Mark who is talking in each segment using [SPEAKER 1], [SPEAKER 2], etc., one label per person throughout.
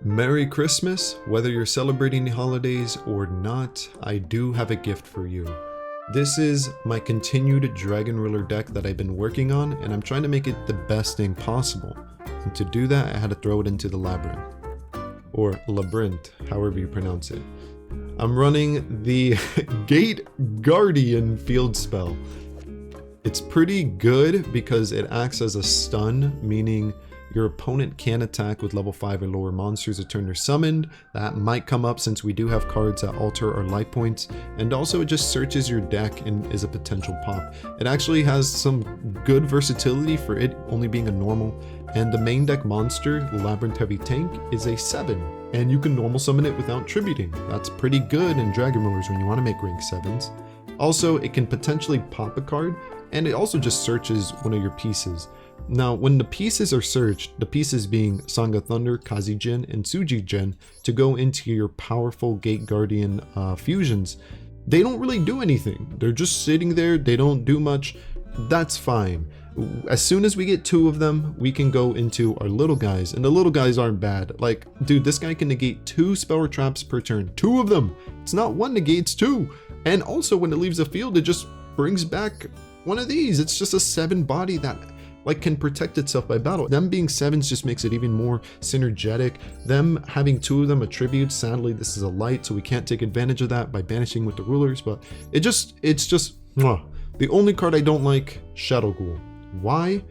[SPEAKER 1] Merry Christmas! Whether you're celebrating the holidays or not, I do have a gift for you. This is my continued Dragon Ruler deck that I've been working on, and I'm trying to make it the best thing possible. And to do that, I had to throw it into the Labyrinth. Or Labyrinth, however you pronounce it. I'm running the Gate Guardian field spell. It's pretty good because it acts as a stun, meaning your opponent can attack with level 5 or lower monsters a turn they're summoned. That might come up since we do have cards that alter our life points. And also it just searches your deck and is a potential pop. It actually has some good versatility for it only being a normal. And the main deck monster, Labyrinth Heavy Tank, is a 7. And you can normal summon it without tributing. That's pretty good in Dragon Rulers when you want to make rank 7s. Also, it can potentially pop a card, and it also just searches one of your pieces. Now, when the pieces are searched, the pieces being Sanga Thunder, Kazejin, and Suijin, to go into your powerful Gate Guardian fusions, they don't really do anything. They're just sitting there, they don't do much. That's fine. As soon as we get 2 of them, we can go into our little guys, and the little guys aren't bad. Like, dude, this guy can negate 2 spell or traps per turn. 2 of them! It's not 1 negates 2! And also, when it leaves the field, it just brings back one of these. It's just a 7 body that like can protect itself by battle. Them being 7s just makes it even more synergetic. Them having 2 of them attributes, sadly this is a light, so we can't take advantage of that by banishing with the rulers, but it's just mwah. The only card I don't like, Shadow Ghoul. Why?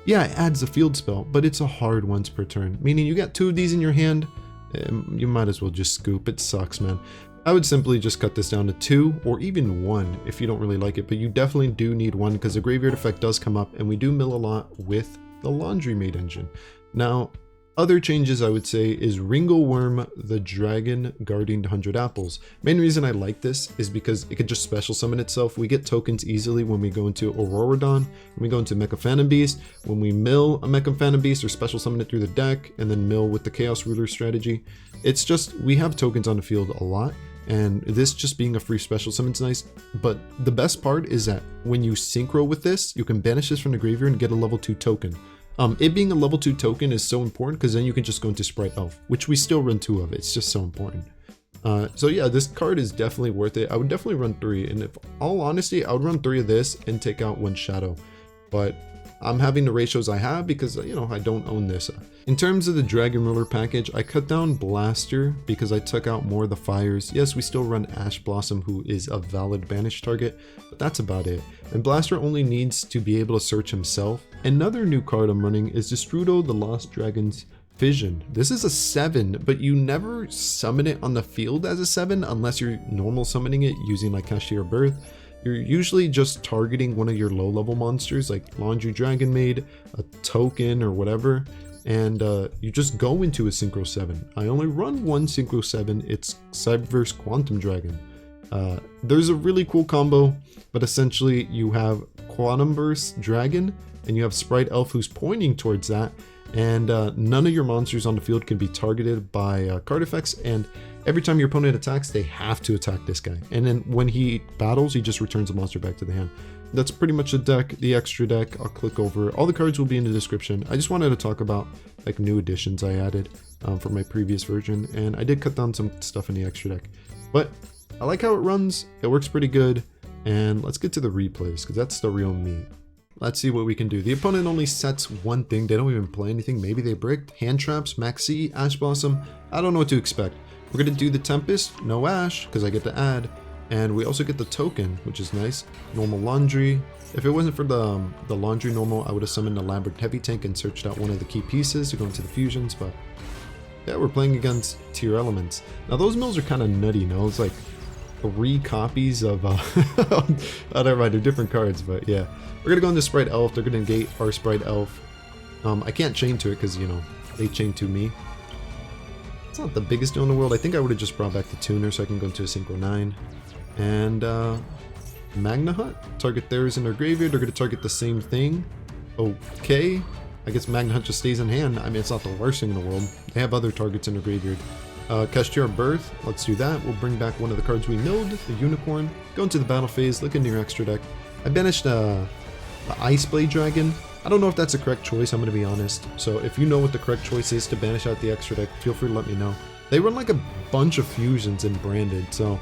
[SPEAKER 1] Yeah, it adds a field spell, but it's a hard once per turn, meaning you got 2 of these in your hand, you might as well just scoop. It sucks, man. I would simply just cut this down to 2 or even 1 if you don't really like it, but you definitely do need 1 because the graveyard effect does come up and we do mill a lot with the Laundry Maid engine. Now, other changes I would say is Ringowurm, the Dragon Guarding 100 Apples. Main reason I like this is because it could just special summon itself. We get tokens easily when we go into Auroradon, when we go into Mecha Phantom Beast, when we mill a Mecha Phantom Beast or special summon it through the deck and then mill with the Chaos Ruler strategy. It's just, we have tokens on the field a lot. And this just being a free special summon's nice, but the best part is that when you synchro with this, you can banish this from the graveyard and get a level 2 token. It being a level 2 token is so important because then you can just go into Sprite Elf, which we still run 2 of. It's just so important. So yeah, this card is definitely worth it. I would definitely run 3, and if all honesty, I would run 3 of this and take out 1 Shadow. But I'm having the ratios I have because, you know, I don't own this. In terms of the Dragon Ruler package, I cut down Blaster because I took out more of the fires. Yes, we still run Ash Blossom, who is a valid banish target, but that's about it. And Blaster only needs to be able to search himself. Another new card I'm running is Destrudo, the Lost Dragon's Vision. This is a 7, but you never summon it on the field as a 7 unless you're normal summoning it using like Kashtira Birth. You're usually just targeting one of your low-level monsters like Laundry Dragonmaid, a token or whatever, and you just go into a Synchro 7. I only run 1 Synchro 7, it's Cyberverse Quantum Dragon. There's a really cool combo, but essentially you have Quantum Burst Dragon, and you have Sprite Elf who's pointing towards that, and none of your monsters on the field can be targeted by card effects, and every time your opponent attacks, they have to attack this guy. And then when he battles, he just returns a monster back to the hand. That's pretty much the deck, the extra deck. I'll click over. All the cards will be in the description. I just wanted to talk about like new additions I added for my previous version. And I did cut down some stuff in the extra deck. But I like how it runs. It works pretty good. And let's get to the replays because that's the real meat. Let's see what we can do. The opponent only sets 1 thing. They don't even play anything. Maybe they bricked. Hand traps, Maxx, Ash Blossom. I don't know what to expect. We're going to do the Tempest, no Ash, because I get to add. And we also get the token, which is nice. Normal Laundry. If it wasn't for the Laundry normal, I would have summoned the Labyrinth Heavy Tank and searched out one of the key pieces to go into the fusions. But yeah, we're playing against Tearlaments. Now those mills are kind of nutty, you know? It's like 3 copies of, oh, never mind, they're different cards, but yeah. We're going to go into Sprite Elf. They're going to negate our Sprite Elf. I can't chain to it because, you know, they chain to me. It's not the biggest deal in the world. I think I would have just brought back the tuner so I can go into a Synchro 9. And Magnamhut, target theirs in their graveyard. They're going to target the same thing. Okay. I guess Magnamhut just stays in hand. I mean, it's not the worst thing in the world. They have other targets in their graveyard. Kashtira Birth, let's do that. We'll bring back one of the cards we milled, the Unicorn. Go into the battle phase, look into your extra deck. I banished the Ice Blade Dragon I don't know if that's the correct choice, I'm going to be honest. So if you know what the correct choice is to banish out the extra deck, feel free to let me know. They run like a bunch of fusions in Branded, so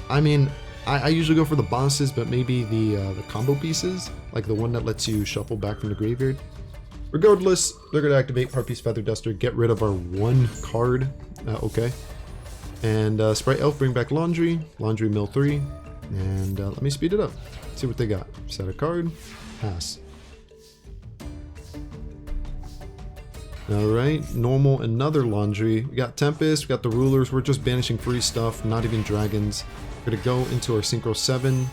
[SPEAKER 1] I mean, I usually go for the bosses, but maybe the combo pieces, like the one that lets you shuffle back from the graveyard. Regardless, they're going to activate Harpy's Feather Duster, get rid of our one card, okay. And Sprite Elf, bring back Laundry mill 3, and let me speed it up, see what they got. Set a card, pass. Alright, normal, another Laundry. We got Tempest, we got the Rulers, we're just banishing free stuff, not even dragons. We're gonna go into our Synchro 7,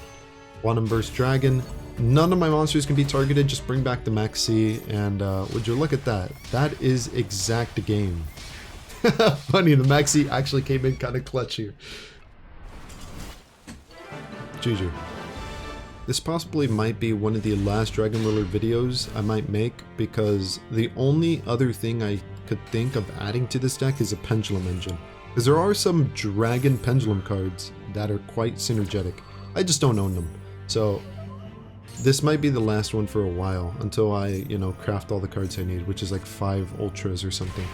[SPEAKER 1] Quantum Burst Dragon. None of my monsters can be targeted, just bring back the Maxx, and would you look at that? That is exact game. Funny, the Maxx actually came in kind of clutch here. GG. This possibly might be one of the last Dragon Ruler videos I might make, because the only other thing I could think of adding to this deck is a Pendulum Engine. Because there are some Dragon Pendulum cards that are quite synergetic. I just don't own them. So this might be the last one for a while, until I, you know, craft all the cards I need, which is like 5 Ultras or something.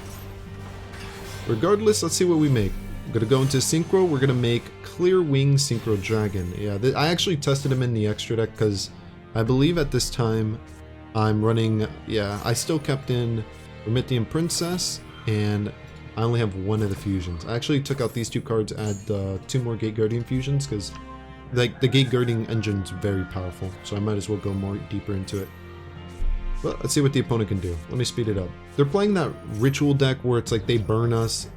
[SPEAKER 1] Regardless, let's see what we make. I'm gonna go into Synchro, we're gonna make Clear Wing Synchro Dragon. Yeah, I actually tested him in the extra deck because I believe at this time I'm running, yeah, I still kept in Promethean Princess, and I only have one of the fusions. I actually took out these 2 cards, add 2 more Gate Guardian fusions, because like the Gate Guardian engine's very powerful, so I might as well go more deeper into it. Well, let's see what the opponent can do. Let me speed it up. They're playing that ritual deck where it's like they burn us,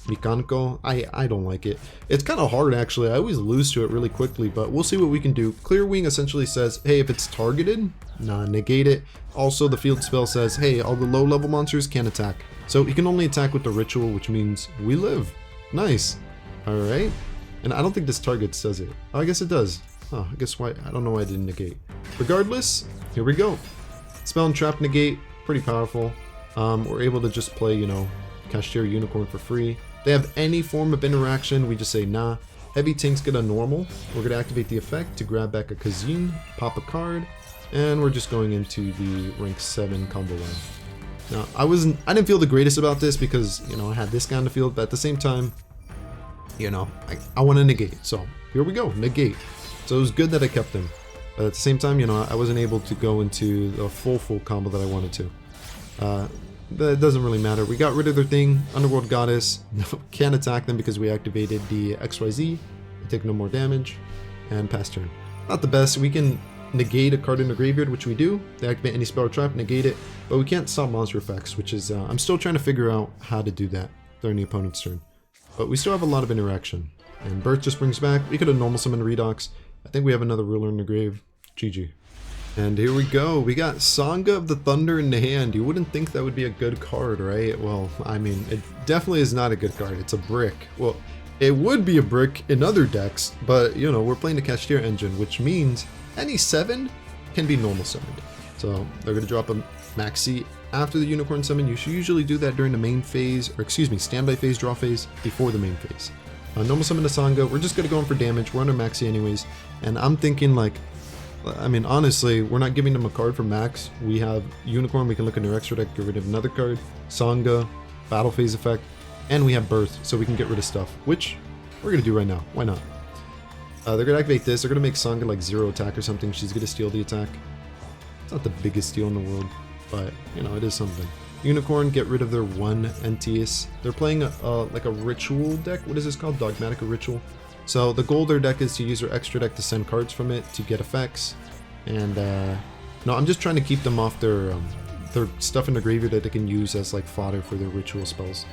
[SPEAKER 1] Mikanko. I don't like it. It's kind of hard actually. I always lose to it really quickly, but we'll see what we can do. Clear Wing essentially says, hey, if it's targeted, negate it. Also, the field spell says, hey, all the low level monsters can't attack. So he can only attack with the ritual, which means we live. Nice. Alright. And I don't think this targets does it. Oh, I guess it does. Oh, I guess why, I don't know why I didn't negate. Regardless, here we go. Spell and Trap negate, pretty powerful. We're able to just play, you know, Kashtira Unicorn for free. They have any form of interaction, we just say nah. Heavy tanks get a normal. We're going to activate the effect to grab back a Kazejin, pop a card, and we're just going into the rank 7 combo line. Now, I didn't feel the greatest about this because, you know, I had this guy on the field, but at the same time, you know, I want to negate. So here we go, negate. So it was good that I kept him. But at the same time, you know, I wasn't able to go into the full combo that I wanted to. But it doesn't really matter. We got rid of their thing, Underworld Goddess. Can't attack them because we activated the XYZ. They take no more damage, and pass turn. Not the best. We can negate a card in the graveyard, which we do. They activate any spell or trap, negate it, but we can't stop monster effects, which is, I'm still trying to figure out how to do that during the opponent's turn. But we still have a lot of interaction. And Birth just brings back, we could have normal summoned Redox. I think we have another ruler in the grave. GG. And here we go, we got Sanga of the Thunder in the hand. You wouldn't think that would be a good card, right? Well, I mean, it definitely is not a good card. It's a brick. Well, it would be a brick in other decks, but, you know, we're playing the Kashtira engine, which means any 7 can be normal summoned. So they're going to drop a Maxx after the Unicorn summon. You should usually do that during the main phase, or excuse me, standby phase, draw phase, before the main phase. Normal summon to Sanga. We're just going to go in for damage. We're under Maxx anyways, and I'm thinking like, I mean, honestly, we're not giving them a card for Maxx. We have Unicorn, we can look in their extra deck, get rid of another card, Sanga, Battle Phase effect, and we have Birth, so we can get rid of stuff, which we're going to do right now. Why not? They're going to activate this. They're going to make Sanga like 0 attack or something. She's going to steal the attack. It's not the biggest steal in the world, but, you know, it is something. Unicorn, get rid of their 1 NTS. They're playing like a ritual deck. What is this called? Dogmatika Ritual. So the goal of their deck is to use their extra deck to send cards from it to get effects. And no, I'm just trying to keep them off their stuff in the graveyard that they can use as like fodder for their ritual spells.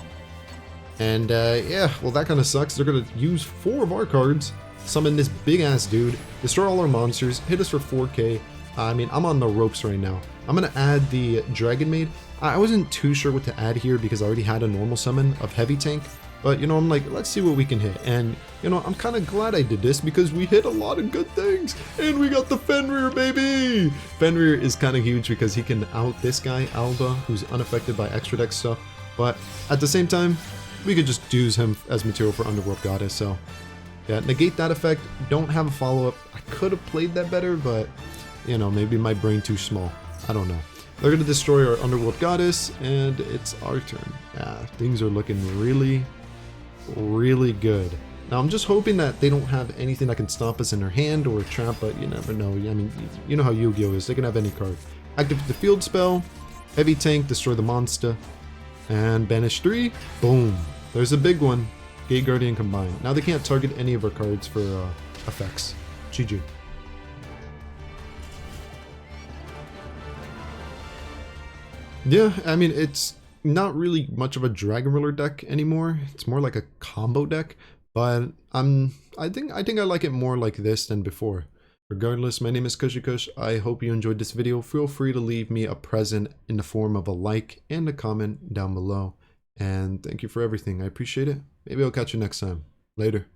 [SPEAKER 1] And yeah, well that kind of sucks. They're gonna use 4 of our cards, summon this big ass dude, destroy all our monsters, hit us for 4k. I mean, I'm on the ropes right now. I'm gonna add the Dragonmaid. I wasn't too sure what to add here because I already had a normal summon of Heavy Tank. But, you know, I'm like, let's see what we can hit. And, you know, I'm kind of glad I did this because we hit a lot of good things. And we got the Fenrir, baby! Fenrir is kind of huge because he can out this guy, Alba, who's unaffected by extra deck stuff. But at the same time, we could just use him as material for Underworld Goddess. So, yeah, negate that effect. Don't have a follow-up. I could have played that better, but, you know, maybe my brain too small. I don't know. They're going to destroy our Underworld Goddess, and it's our turn. Yeah, things are looking really, really good. Now, I'm just hoping that they don't have anything that can stop us in their hand or a trap, but you never know. I mean, you know how Yu-Gi-Oh is. They can have any card. Activate the field spell, heavy tank, destroy the monster, and banish 3. Boom. There's a big one. Gate Guardian combined. Now they can't target any of our cards for effects. GG. Yeah, I mean, it's not really much of a Dragon Ruler deck anymore. It's more like a combo deck, but I think I like it more like this than before. Regardless, my name is Kush. I hope you enjoyed this video. Feel free to leave me a present in the form of a like and a comment down below. And thank you for everything. I appreciate it. Maybe I'll catch you next time. Later.